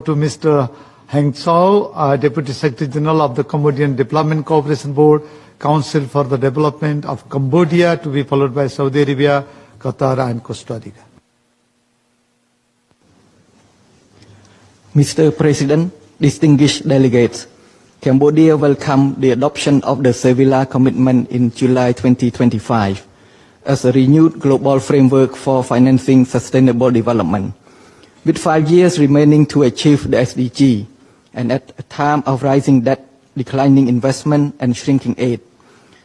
to Mr. Heng Chou, Deputy Secretary General of the Cambodian Development Cooperation Board, Council for the Development of Cambodia, to be followed by Saudi Arabia, Qatar and Costa Rica. Mr. President, distinguished delegates, Cambodia welcomed the adoption of the Sevilla Commitment in July 2025 as a renewed global framework for financing sustainable development. With 5 years remaining to achieve the SDG, and at a time of rising debt, declining investment, and shrinking aid,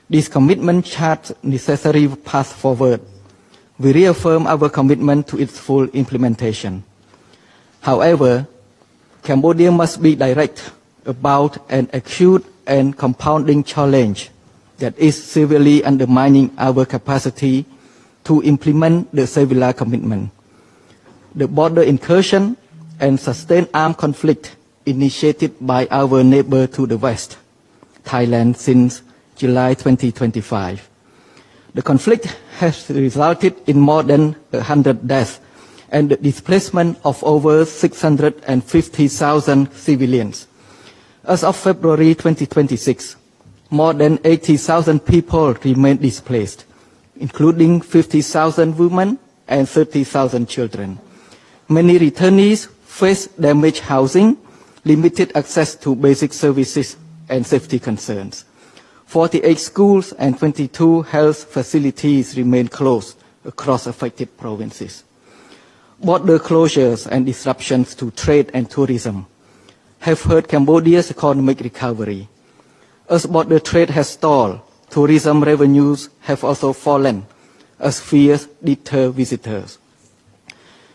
this commitment charts necessary path forward. We reaffirm our commitment to its full implementation. However, Cambodia must be direct about an acute and compounding challenge that is severely undermining our capacity to implement the Sevilla Commitment. The border incursion and sustained armed conflict initiated by our neighbor to the west, Thailand, since July 2025. The conflict has resulted in more than 100 deaths and the displacement of over 650,000 civilians. As of February 2026, more than 80,000 people remain displaced, including 50,000 women and 30,000 children. Many returnees face damaged housing, limited access to basic services, and safety concerns. 48 schools and 22 health facilities remain closed across affected provinces. Border closures and disruptions to trade and tourism have hurt Cambodia's economic recovery. As border trade has stalled, tourism revenues have also fallen as fears deter visitors.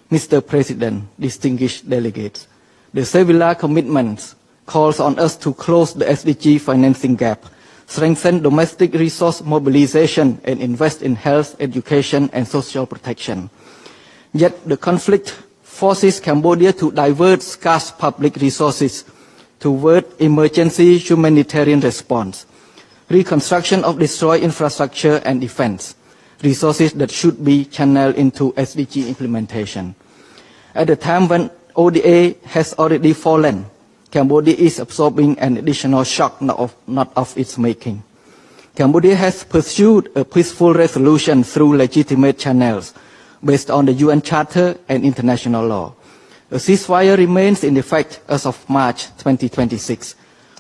Mr. President, distinguished delegates, the Sevilla Commitment calls on us to close the SDG financing gap, strengthen domestic resource mobilization, and invest in health, education, and social protection. Yet the conflict forces Cambodia to divert scarce public resources toward emergency humanitarian response, reconstruction of destroyed infrastructure, and defense, resources that should be channeled into SDG implementation. At a time when ODA has already fallen, Cambodia is absorbing an additional shock not of its making. Cambodia has pursued a peaceful resolution through legitimate channels based on the UN Charter and international law. A ceasefire remains in effect as of March 2026.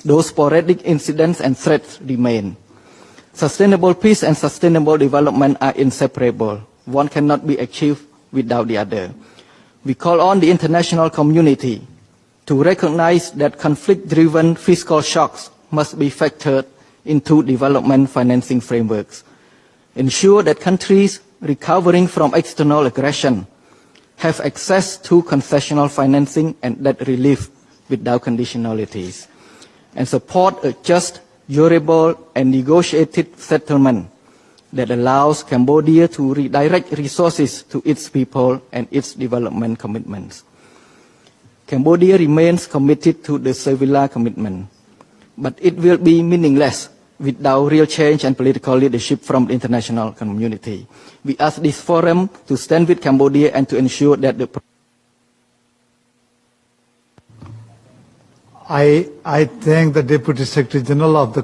Those sporadic incidents and threats remain. Sustainable peace and sustainable development are inseparable. One cannot be achieved without the other. We call on the international community to recognize that conflict-driven fiscal shocks must be factored into development financing frameworks. Ensure that countries recovering from external aggression have access to concessional financing and debt relief without conditionalities, and support a just, durable, and negotiated settlement that allows Cambodia to redirect resources to its people and its development commitments. Cambodia remains committed to the Sevilla Commitment, but it will be meaningless without real change and political leadership from the international community. We ask this forum to stand with Cambodia and to ensure that the I thank the Deputy Secretary General of the